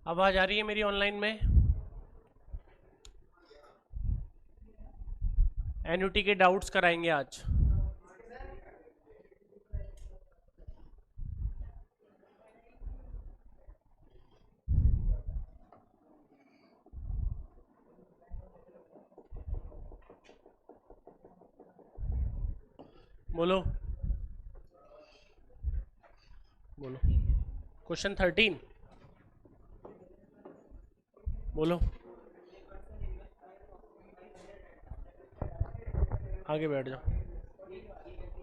आवाज आ रही है मेरी ऑनलाइन में? एन्युटी के डाउट्स कराएंगे आज। बोलो बोलो। क्वेश्चन 13 बोलो। आगे बैठ जाओ,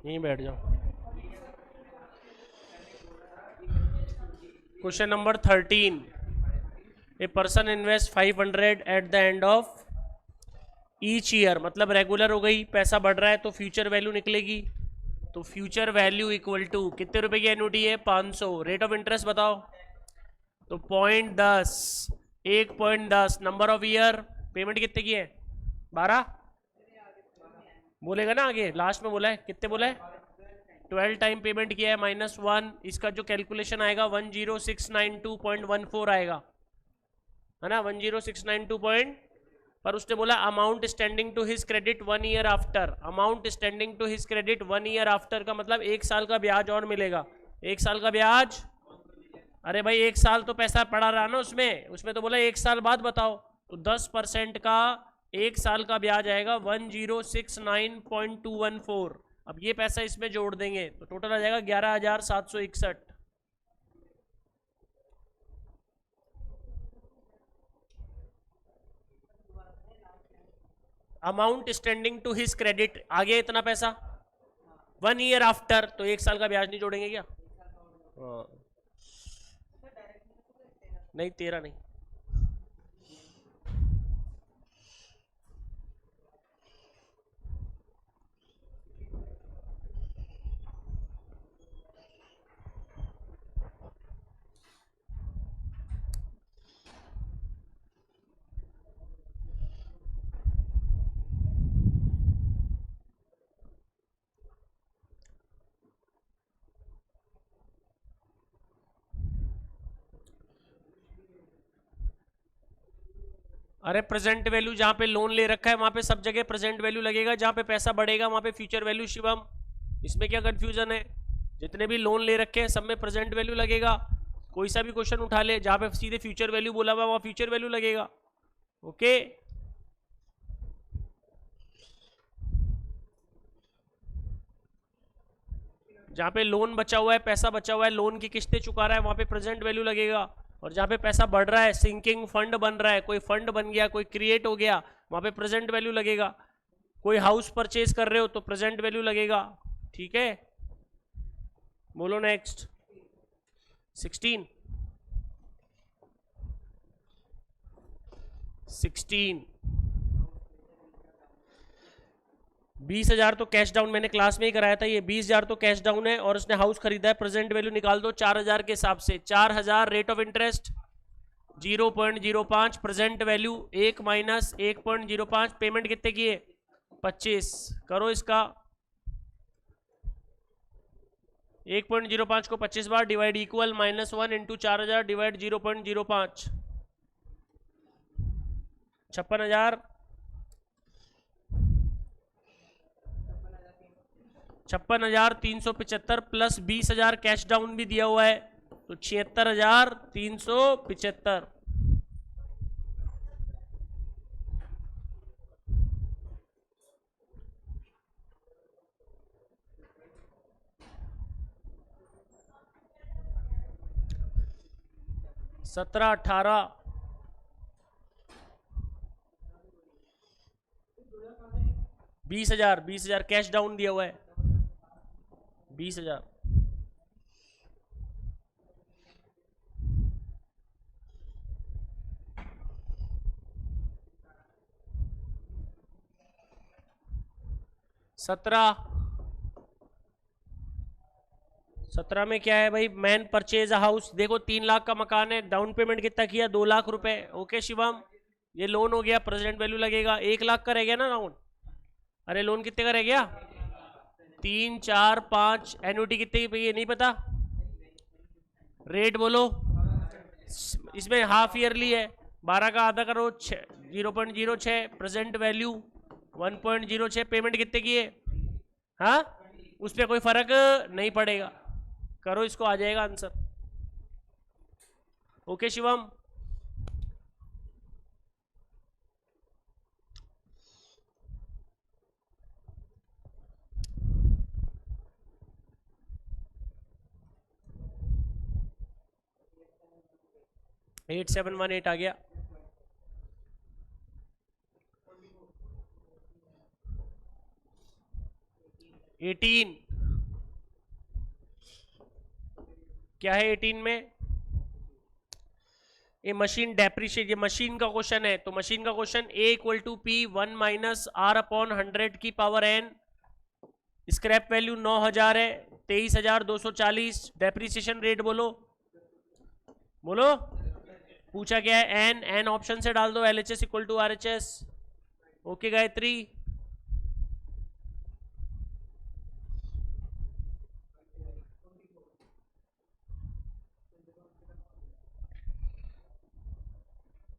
यहीं बैठ जाओ। Question number 13, a person invest 500 at the end of each year, मतलब रेगुलर हो गई, पैसा बढ़ रहा है तो फ्यूचर वैल्यू निकलेगी। तो फ्यूचर वैल्यू इक्वल टू कितने रुपए की एन्युटी है? 500। रेट ऑफ इंटरेस्ट बताओ। तो 0.10, 1.10। नंबर ऑफ ईयर, पेमेंट कितने की है? 12 बोलेगा ना आगे, लास्ट में बोला है कितने बोला है? 12 टाइम पेमेंट किया है -1। इसका जो कैलकुलेशन आएगा 10692.14 आएगा, है ना? 10692 पर उसने बोला amount standing to his credit 1 year after. Amount standing to his credit 1 year after का मतलब 1 साल का ब्याज और मिलेगा। 1 साल का ब्याज, अरे भाई 1 साल तो पैसा पड़ा रहा ना उसमें, उसमें तो बोला 1 साल बाद बताओ। तो 10% का 1 साल का ब्याज आएगा 1069214। अब ये पैसा इसमें जोड़ देंगे तो टोटल आ जाएगा 11761। Amount standing to his credit आ गया इतना पैसा। 1 ईयर आफ्टर, तो 1 साल का ब्याज नहीं जोड़ेंगे क्या? नहीं 13 नहीं। अरे प्रेजेंट वैल्यू जहां पे लोन ले रखा है वहां पे सब जगह प्रेजेंट वैल्यू लगेगा, जहां पे पैसा बढ़ेगा वहां पे फ्यूचर वैल्यू। शिवम, इसमें क्या कंफ्यूजन है? जितने भी लोन ले रखे हैं सब में प्रेजेंट वैल्यू लगेगा। कोई सा भी क्वेश्चन उठा ले जहां पे सीधे फ्यूचर वैल्यू बोला हुआ वहां फ्यूचर वैल्यू लगेगा। ओके, जहां पे लोन बचा हुआ है, पैसा बचा हुआ है, लोन की किस्तें चुका रहा है, वहां पे प्रेजेंट वैल्यू लगेगा। और जहां पे पैसा बढ़ रहा है, सिंकिंग फंड बन रहा है, कोई फंड बन गया, कोई क्रिएट हो गया, वहां पे प्रेजेंट वैल्यू लगेगा। कोई हाउस परचेज कर रहे हो तो प्रेजेंट वैल्यू लगेगा। ठीक है, बोलो नेक्स्ट। 16 20,000 तो कैश डाउन, मैंने क्लास में ही कराया था। ये 20,000 तो कैश डाउन है और उसने हाउस खरीदा है। प्रेजेंट वैल्यू निकाल दो 4,000 के हिसाब से। 4,000 rate of interest 0.05, present value 1 minus 1.05। Payment कितने की है? 25। करो इसका 1.05 को 25 बार divide equal -1 into 4,000 divide 0.05, 56,000। 56,375 plus 20,000 cash down भी दिया हुआ है तो 76,375। सत्रह 18 20,000, 20,000 कैश डाउन दिया हुआ है। 20,000 17 में क्या है भाई? Man purchase house. देखो 3 लाख का मकान है, डाउन पेमेंट कितना किया? 2 लाख रुपए। ओके शिवम, ये लोन हो गया, प्रेजेंट वैल्यू लगेगा। 1 लाख का रह गया ना डाउन? अरे लोन कितने का रह गया? 3, 4, 5। एन्युटी कितने की ये नहीं पता? रेट बोलो। इसमें हाफ ईयरली है, 12 का आधा करो 0.06, प्रेजेंट वैल्यू 1.06, पेमेंट कितने की है? हाँ, उस पर कोई फर्क नहीं पड़ेगा, करो इसको, आ जाएगा आंसर। ओके शिवम, एट 718 आ गया। एटीन क्या है 18 में? ये मशीन डेप्रिशिएट, ये मशीन का क्वेश्चन है, तो मशीन का question A equal to P 1 minus R upon 100 की पावर एन, स्क्रैप वैल्यू 9000 है, 23240, डेप्रिसिएशन रेट बोलो, बोलो, पूछा क्या है? एन, एन ऑप्शन से डाल दो, LHS equal to RHS. Okay Gayatri,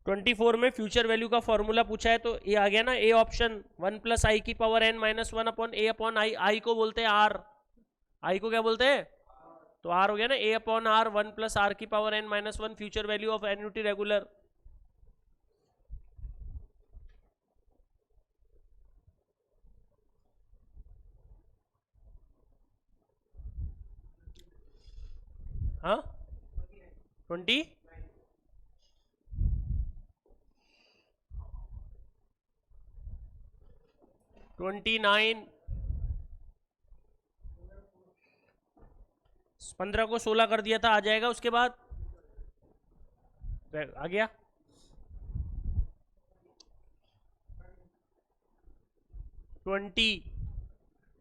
twenty four में फ्यूचर वैल्यू का फॉर्मूला पूछा है, तो ये आ गया ना ए ऑप्शन, 1 प्लस आई की power N minus 1 upon A upon I, I को बोलते हैं आर, आई को क्या बोलते हैं? तो आर हो गया ना, A upon R 1 plus R की power N minus 1, future value of annuity regular. हाँ 20 29, 15 को 16 कर दिया था, आ जाएगा, उसके बाद आ गया 20,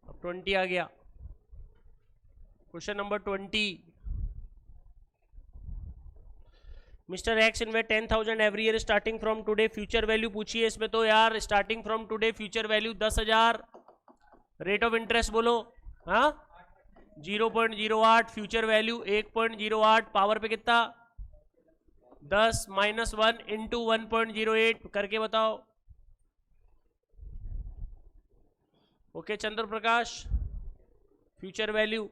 अब 20 आ गया। Question number 20, mister x invest 10,000 every year starting from today, future value पूछी है इसमें, तो यार starting from today future value 10,000, rate of interest बोलो, हाँ 0.08, फ्यूचर वैल्यू 1.08, पावर पे कितना 10 माइनस 1 इंटू 1.08 करके बताओ। ओके चंद्र प्रकाश, फ्यूचर वैल्यू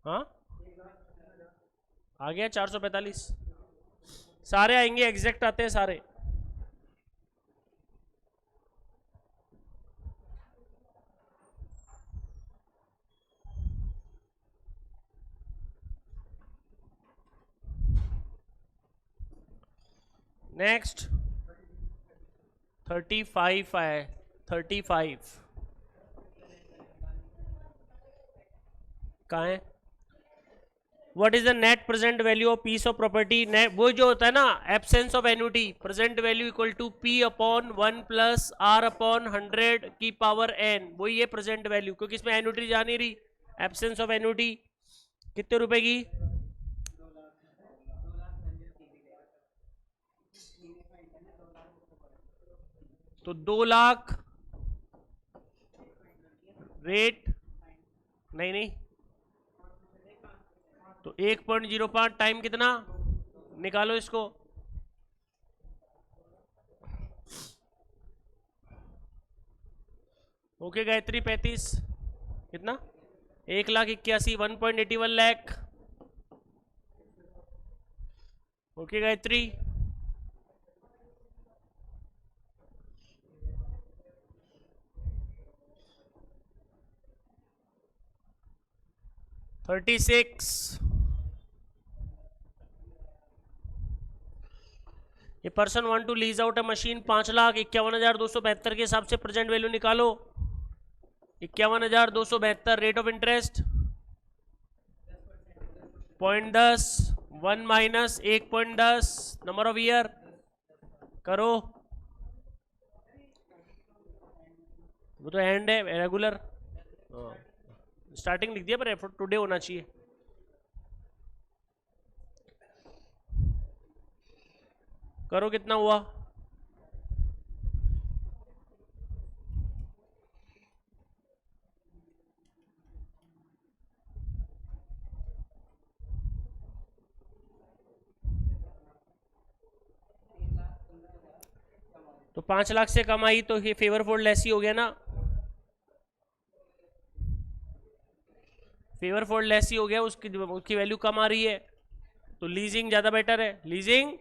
हाँ आ गया 445, सारे आएंगे, एग्जैक्ट आते हैं सारे। नेक्स्ट 35 है, 35 कहाँ है? What is the net present value of piece of property? वो जो होता है ना absence of annuity, present value equal to P upon 1 plus R upon 100 की पावर एन, वही है प्रेजेंट वैल्यू, क्योंकि इसमें एन्युटी जा नहीं रही, एब्सेंस ऑफ एन्युटी। कितने रुपए की? तो 2 लाख, रेट नहीं नहीं, तो 1.05 टाइम कितना, निकालो इसको, ओके गायत्री 35 कितना, 1,81,000, 1.81 लाख। ओके गायत्री, $36, ये person want to lease out a machine 5,51,272 के हिसाब से प्रेजेंट वैल्यू निकालो, 51,272, rate of interest 0.10, 1 minus 1.10, number of year करो, वो तो एंड है रेगुलर, स्टार्टिंग लिख दिया पर एफर्ट टुडे होना चाहिए। करो कितना हुआ, तो 5 लाख से कम आई तो ये फेवर फोल्ड लेस ही हो गया ना, फेवर फोल्ड लेस ही हो गया, उसकी वैल्यू कम आ रही है, तो लीजिंग ज़्यादा बेटर है, लीजिंग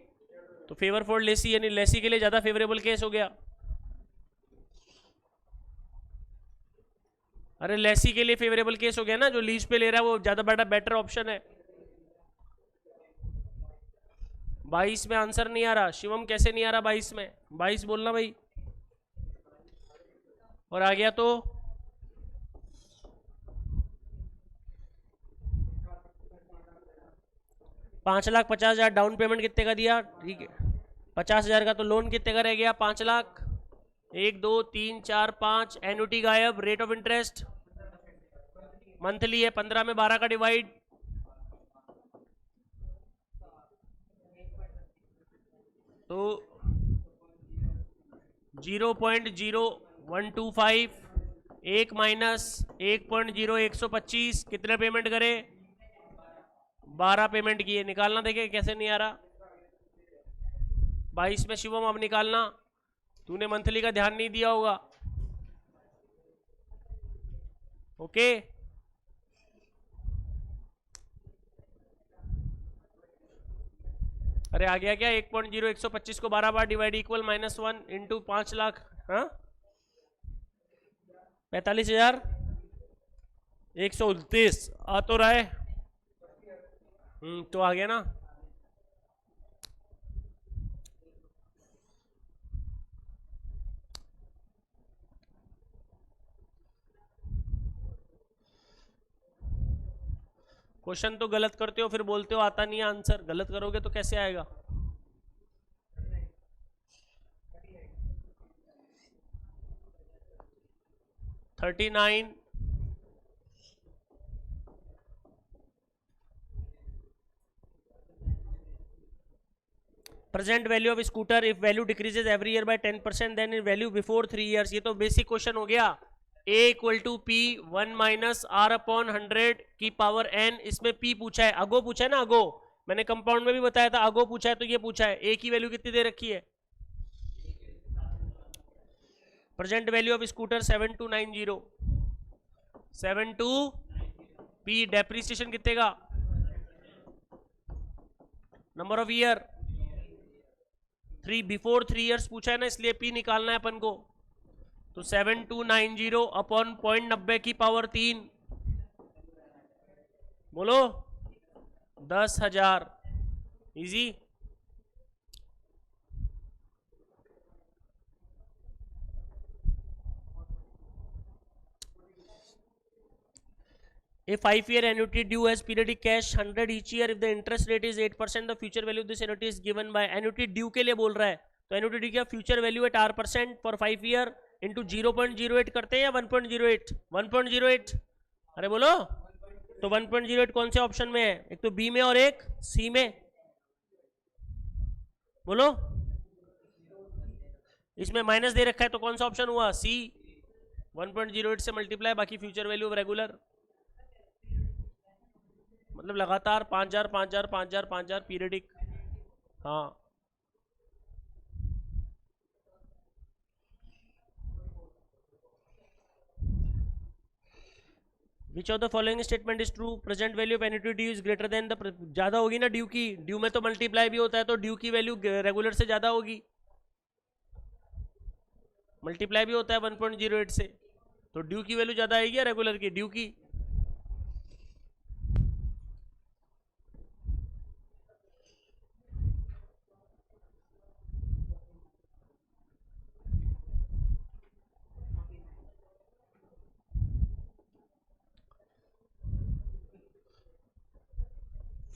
तो फेवर फोल्ड लेसी यानी लेसी के लिए ज़्यादा फेवरेबल केस हो गया। अरे लेसी के लिए फेवरेबल केस हो गया ना, जो लीज पे ले रहा है वो ज़्यादा बड़ा बेटर ऑप्शन है। 22 में आंसर नहीं आ रहा शिवम, कैसे नहीं आ रहा 22 में? 22 बोलना भाई, और आ गया तो 5,50,000 डाउन पेमेंट कितने का दिया? ठीक है 50,000 का, तो लोन कितने का रह गया? 5 लाख। 1 2 3 4 5, एन्युटी गायब, रेट ऑफ इंटरेस्ट मंथली है, 15 में 12 का डिवाइड, तो 0.0125, 1 माइनस 1.0125, कितने पेमेंट करे? 12 पेमेंट किए। निकालना देखे कैसे नहीं आ रहा 22 में शिवम, अब निकालना। तूने मंथली का ध्यान नहीं दिया होगा। ओके अरे आ गया क्या? 1.0125 को 12 बार डिवाइड इक्वल -1 इंटू 5 लाख, हाँ 45,129 आ तो रहा है। तो आ गया ना। क्वेश्चन तो गलत करते हो फिर बोलते हो आता नहीं है आंसर, गलत करोगे तो कैसे आएगा? $39 present value of scooter if value decreases every year by 10% then in value before 3 years. ये तो बेसिक क्वेश्चन हो गया। A = P 1 - R/100 की पावर n, इसमें P पूछा है, अगो पूछा है ना, अगो मैंने कंपाउंड में भी बताया था, अगो पूछा है तो ये पूछा है। A की वैल्यू कितनी दे रखी है? Present value of scooter 7290, 72 P depreciation कितने का? Number of year 3, before 3 years पूछा है ना, इसलिए P निकालना है अपन को। तो 7290 अपॉन 0.90 की पावर 3, बोलो 10,000। Easy. A 5-year annuity due as periodic cash 100 each year if the interest rate is 8%, the future value of this annuity is given by। annuity due के लिए बोल रहा है, तो annuity due क्या? Future value at R% for 5 year into 0.08 करते हैं या 1.08? 1.08। अरे बोलो, तो 1.08 कौन से ऑप्शन में है? एक तो बी में और एक सी में, बोलो। इसमें माइनस दे रखा है तो कौन सा ऑप्शन हुआ? सी। 1.08 से मल्टीप्लाई, बाकी फ्यूचर वैल्यू रेगुलर, मतलब लगातार 5,000 5,000 5,000 5,000 पीरियडिक। हाँ which of the following statement is true? Present value of annuity due is greater than the, ज्यादा होगी ना ड्यू की, ड्यू में तो मल्टीप्लाई भी होता है, तो ड्यू की वैल्यू रेगुलर से ज्यादा होगी, मल्टीप्लाई भी होता है 1.08 से, तो ड्यू की वैल्यू ज्यादा आएगी या रेगुलर की? ड्यू की।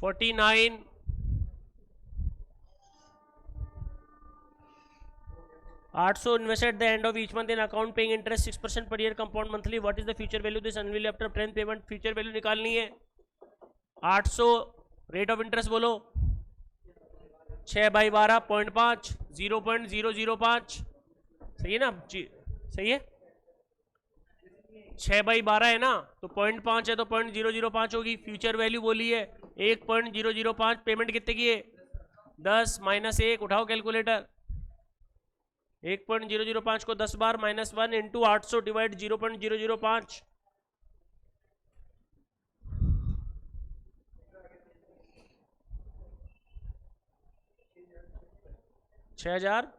$49 800 invested at the end of each month in account paying interest 6% per year compound monthly. What is the future value this annually after 10th payment? future value निकालनी है। 800 rate of interest बोलो 6/12.5 0.005, सही है ना जी? सही है, 6/12 है ना, तो 0.5 है तो 0.005 होगी। फ्यूचर वैल्यू बोली है 1.005, पेमेंट कितने की है? 10 - 1, उठाओ कैलकुलेटर, 1.005 को 10 बार -1 इंटू 800 डिवाइड 0.005, 6,000।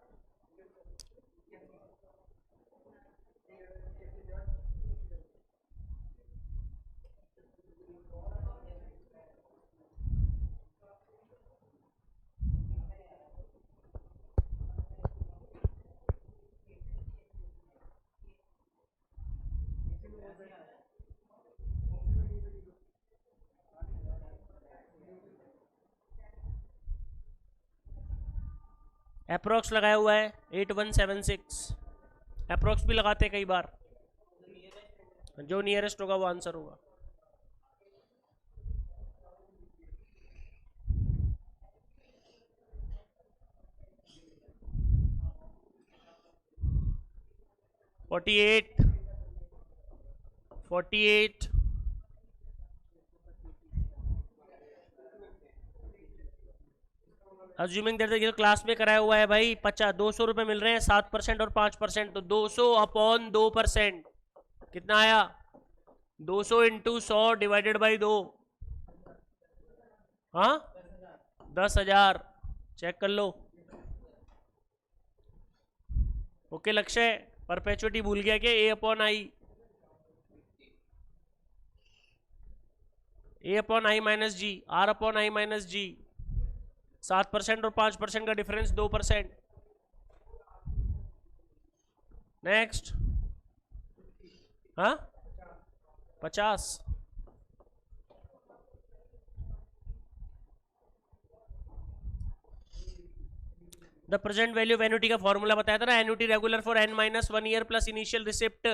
अप्रोक्स लगाया हुआ है 8176, अप्रोक्स भी लगाते हैं कई बार, जो नियरेस्ट होगा वो आंसर होगा। फोर्टी एट अज्यूमिंग दैट ये क्लास में कराया हुआ है भाई, 200 रुपए मिल रहे हैं, 7% और 5%, तो 200 अपॉन 2% कितना आया? 200 इंटू 100 डिवाइडेड बाई 2, हाँ 10,000। चेक कर लो। ओके लक्ष्य, परपेचुटी भूल गया क्या? A upon I minus G, R upon I minus G, 7% और 5% का डिफरेंस 2%। नेक्स्ट, हाँ 50। The present value of annuity का फॉर्मूला बताया था ना, annuity regular for n-1 year plus initial receipt,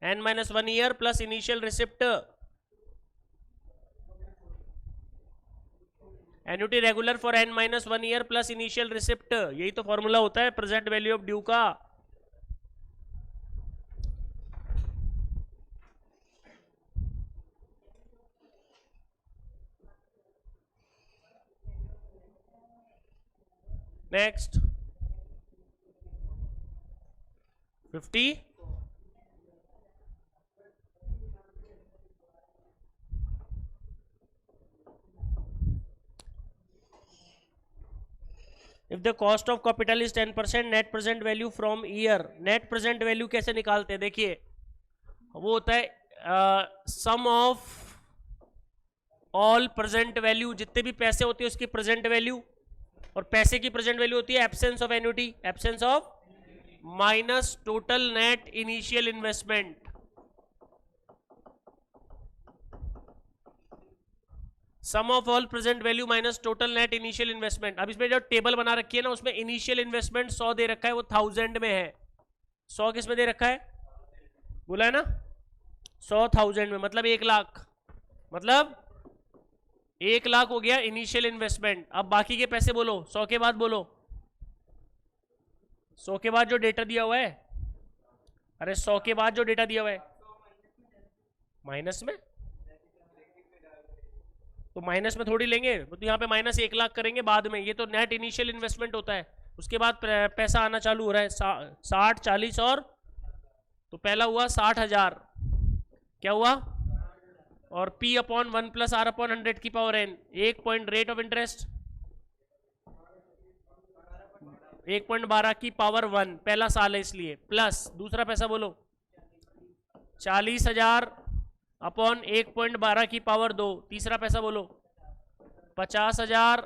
n-1 year plus initial receipt, annuity regular for n-1 year plus initial receipt, यही तो formula होता है प्रेजेंट वैल्यू ऑफ ड्यू का। Next 50, if the cost of capital is 10%, net present value from year. Net present value कैसे निकालते हैं? देखिए वो होता है सम ऑफ ऑल प्रेजेंट वैल्यू, जितने भी पैसे होते हैं उसकी प्रेजेंट वैल्यू, और पैसे की प्रेजेंट वैल्यू होती है absence of annuity, absence of minus total net initial investment. Sum of all present value minus total net initial investment. अब इसमें जो टेबल बना रखी है ना, उसमें इनिशियल इन्वेस्टमेंट 100 दे रखा है, वो 1000 में है। 100 किस में दे रखा है? बोला है ना 100,000 में, मतलब 1 लाख, मतलब 1 लाख हो गया इनिशियल इन्वेस्टमेंट। अब बाकी के पैसे बोलो, 100 के बाद बोलो, 100 के बाद जो डेटा दिया हुआ है, अरे 100 के बाद जो डेटा दिया हुआ है माइनस में, तो माइनस में थोड़ी लेंगे, तो यहाँ पे माइनस 1 लाख करेंगे बाद में। ये तो नेट इनिशियल इन्वेस्टमेंट होता है, उसके बाद पैसा आना चालू हो रहा है 60, 40 और, तो पहला हुआ 60,000, क्या हुआ? और P upon 1 plus R upon 100 की power n, 1 point rate of interest 1.12 की पावर 1, पहला साल है इसलिए, प्लस दूसरा पैसा बोलो 40,000 अपॉन 1.12 की पावर 2, तीसरा पैसा बोलो 50,000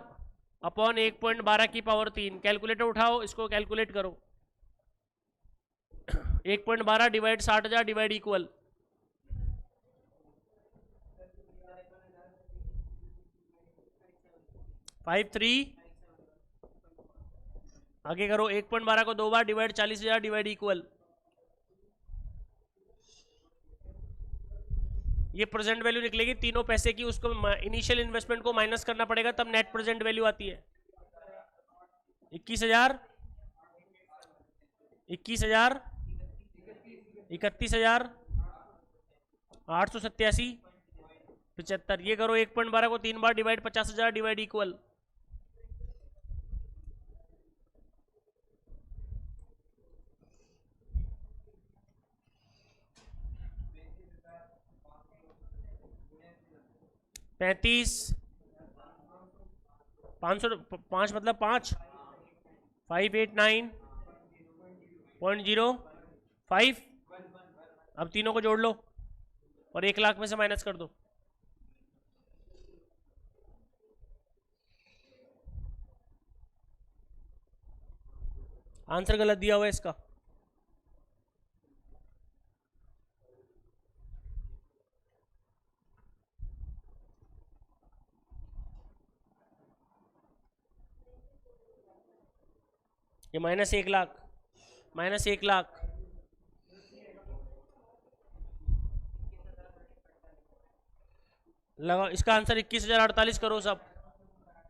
अपॉन 1.12 की पावर 3। कैलकुलेटर उठाओ, इसको कैलकुलेट करो, 1.12 डिवाइड 60,000 डिवाइड इक्वल 53। आगे करो, 1.12 को 2 बार डिवाइड 40,000 डिवाइड इक्वल, ये प्रेजेंट वैल्यू निकलेगी तीनों पैसे की, उसको इनिशियल इन्वेस्टमेंट को माइनस करना पड़ेगा, तब नेट प्रेजेंट वैल्यू आती है 21,000, 21,000, 31,000, 887, 75। ये करो, 1.12 को 3 बार डिवाइड 50,000 डिवाइड इक्वल, 35 500 5 मतलब 5 589.05। अब तीनों को जोड़ लो और 1 लाख में से माइनस कर दो। आंसर गलत दिया हुआ है इसका। ये -1 लाख, -1 लाख। लगाओ, इसका आंसर 21,048 करो सब।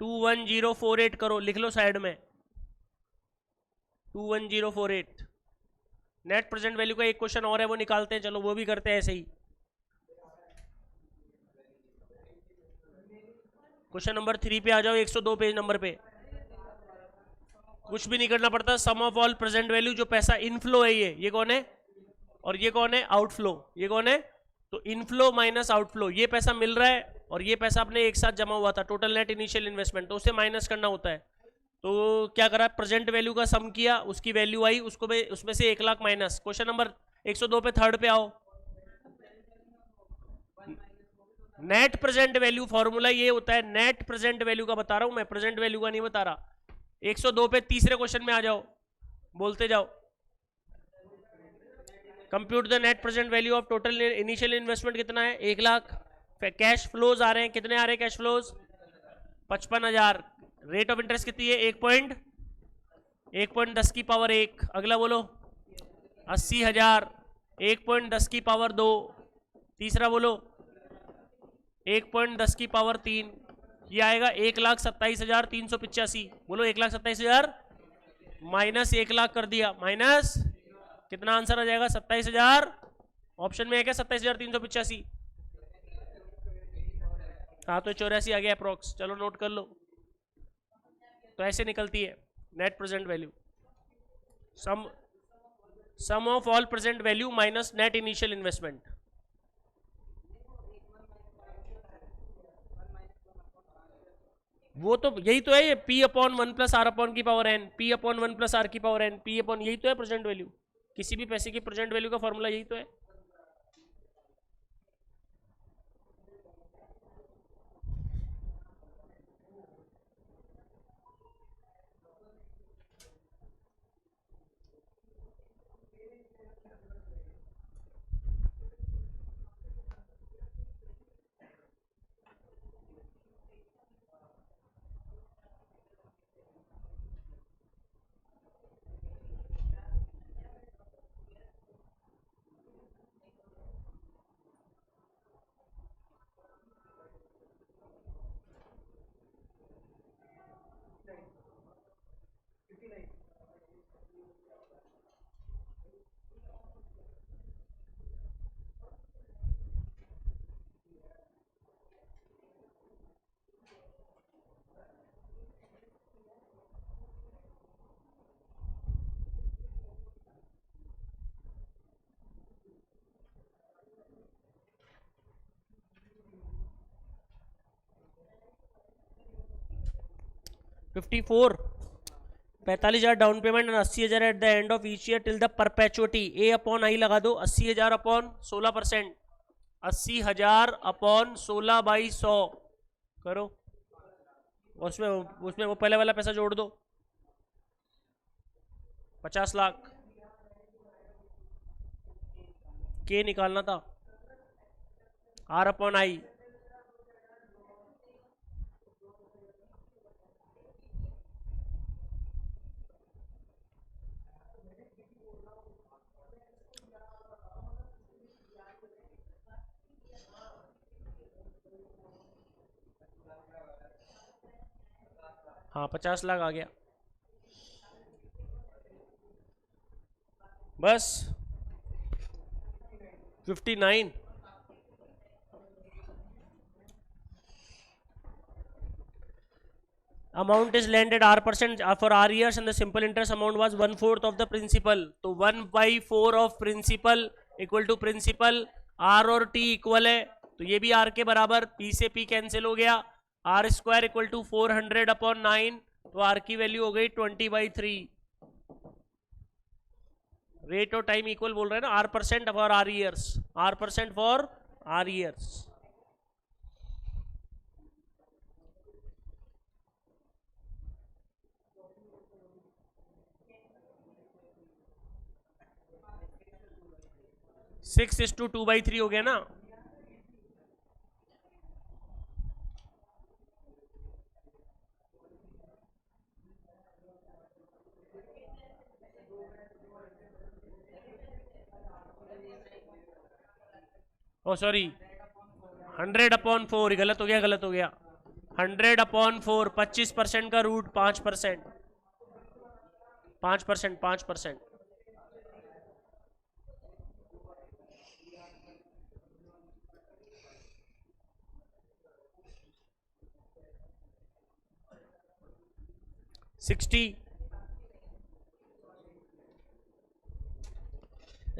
21048 करो, लिख लो साइड में 21048। नेट प्रेजेंट वैल्यू का एक क्वेश्चन और है, वो निकालते हैं, चलो वो भी करते हैं ऐसे ही। क्वेश्चन नंबर 3 पे आ जाओ, 102 पेज नंबर पे। कुछ भी नहीं करना पड़ता, सम ऑफ ऑल प्रेजेंट वैल्यू, जो पैसा इनफ्लो है ये कौन है और ये कौन है आउटफ्लो, ये कौन है, तो इनफ्लो माइनस आउटफ्लो। ये पैसा मिल रहा है और ये पैसा अपने एक साथ जमा हुआ था, टोटल नेट इनिशियल इन्वेस्टमेंट, तो उसे माइनस करना होता है। तो क्या करा, प्रेजेंट वैल्यू का सम किया, उसकी वैल्यू आई, उसको उसमें से 1 लाख माइनस। क्वेश्चन नंबर 102 पे थर्ड पे आओ। नेट प्रेजेंट वैल्यू फॉर्मूला ये होता है, नेट प्रेजेंट वैल्यू का बता रहा हूं मैं, प्रेजेंट वैल्यू का नहीं बता रहा। 102 पे तीसरे क्वेश्चन में आ जाओ, बोलते जाओ। Compute the net present value of total initial investment कितना है, 1 लाख। कैश फ्लोज आ रहे हैं, कितने आ रहे हैं cash flows, 55,000। Rate of interest कितनी है, 1.10 की पावर 1। अगला बोलो 80,000, 1.10 की पावर 2। तीसरा बोलो 1.10 की पावर 3। ये आएगा 1,27,385। बोलो 1,27,000 माइनस 1 लाख कर दिया, माइनस कितना आंसर आ जाएगा, 27,000। ऑप्शन में है क्या 27,385? हाँ तो 84 आ गया अप्रोक्स, चलो नोट कर लो। तो ऐसे निकलती है net present value, sum of all present value minus net initial investment. वो तो यही तो है, ये P/1 + R/n, P/1 + R की पावर n, P/ यही तो है प्रेजेंट वैल्यू। किसी भी पैसे की प्रेजेंट वैल्यू का फॉर्मूला यही तो है। $54, 45,000 डाउन पेमेंट और 80,000 at the end of each year till the परपेचुअटी। A/I लगा दो, 80,000 अपॉन 16%, 80,000 अपॉन 16/100 करो। उसमें वो पहले वाला पैसा जोड़ दो, 50 लाख। के निकालना था, R/I। हाँ 50 लाख आ गया बस। 59 amount is lent at R% for R years and the simple interest amount was 1/4 of the principal। तो 1/4 of principal equal to principal, R और T इक्वल है तो ये भी आर के बराबर, पी से पी कैंसिल हो गया, आर स्क्वायर इक्वल टू 400/9, तो आर की वैल्यू हो गई 20/3। रेट और टाइम इक्वल बोल रहे हैं ना, R% for R years, R% for R years. Six is to 2/3 हो गया ना। ओ सॉरी, 100/4, गलत हो गया, गलत हो गया। 100/4, 25% का root 5%, 5%, 5%।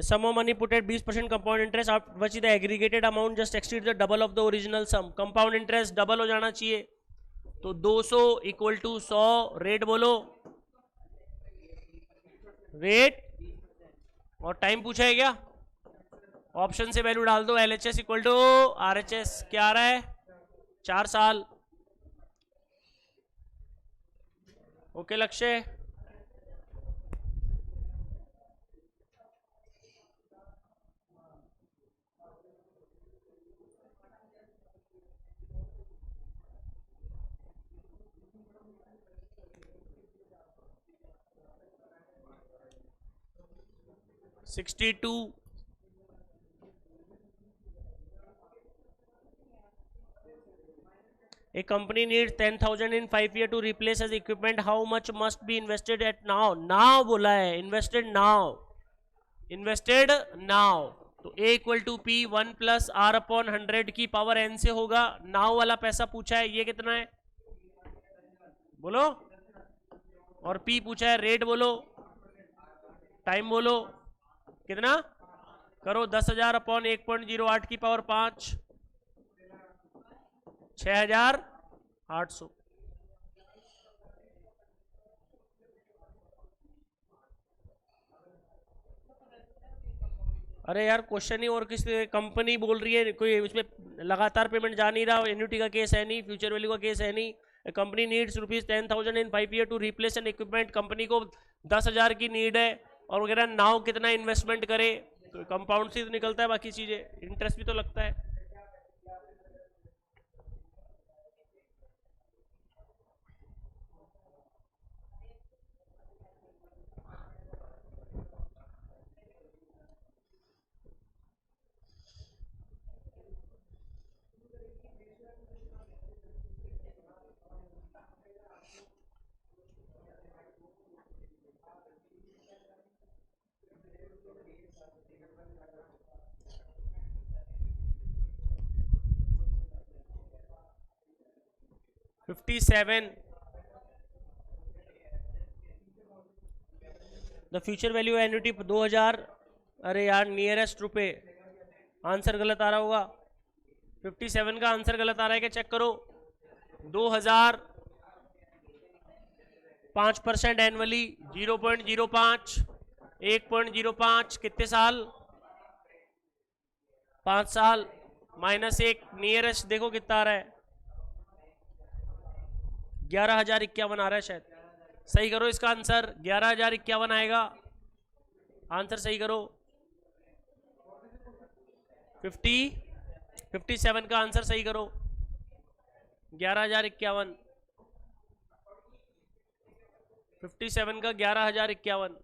Sum of money put at 20% compound interest after which the aggregated amount just exceeds the double of the original sum. Compound interest double हो जाना चाहिए, तो 200 इक्वल टू 100। रेट बोलो, रेट और टाइम पूछा है क्या? ऑप्शन से वैल्यू डाल दो, LHS इक्वल टू RHS। क्या आ रहा है? 4 साल। ओके लक्ष्य, $62। A company needs 10,000 in 5 years to replace as equipment. How much must be invested at now? Now बोला है, invested now, invested now। तो A equal to P 1 + R/100 की power N से होगा। नाउ वाला पैसा पूछा है, ये कितना है बोलो, और P पूछा है, रेट बोलो, टाइम बोलो, कितना करो, 10,000/1.08 की पावर 5, 6,800। अरे यार क्वेश्चन ही और किसी कंपनी बोल रही है, कोई उसमें लगातार पेमेंट जा नहीं रहा, एन्युटी का केस है नहीं, फ्यूचर वैल्यू का केस है नहीं। Company needs ₹10,000 in 5 year to replace an equipment. Company को 10,000 की नीड है और वगैरह, नाउ कितना इन्वेस्टमेंट करे, तो कंपाउंड से तो निकलता है, बाकी चीजें इंटरेस्ट भी तो लगता है। $57। The future value annuity 2,000। अरे यार नियरेस्ट रुपए, आंसर गलत आ रहा होगा। 57 का आंसर गलत आ रहा है क्या, चेक करो। 2,000, 5% एनुअली, 0.05, 1.05, कितने साल, 5 साल, -1, नियरेस्ट देखो कितना आ रहा है, 11,051 आ रहा है शायद। सही करो इसका आंसर, 11,051 आएगा। आंसर सही करो। 57 का आंसर सही करो, 11,051। 57 का 11,051।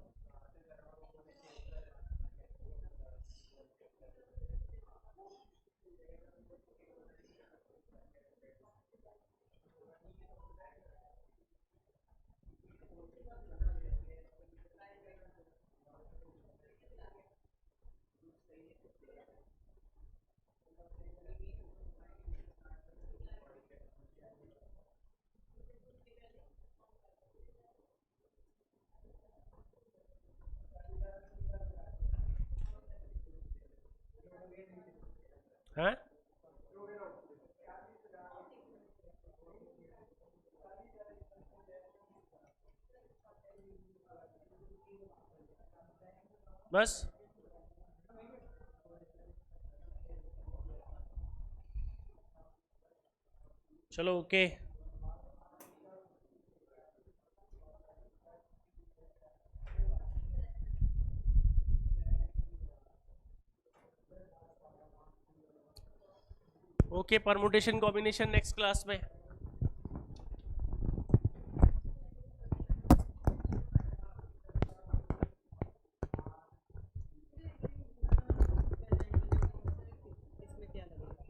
हाँ बस चलो okay. Okay, permutation combination next class में। इसमें क्या लगेगा?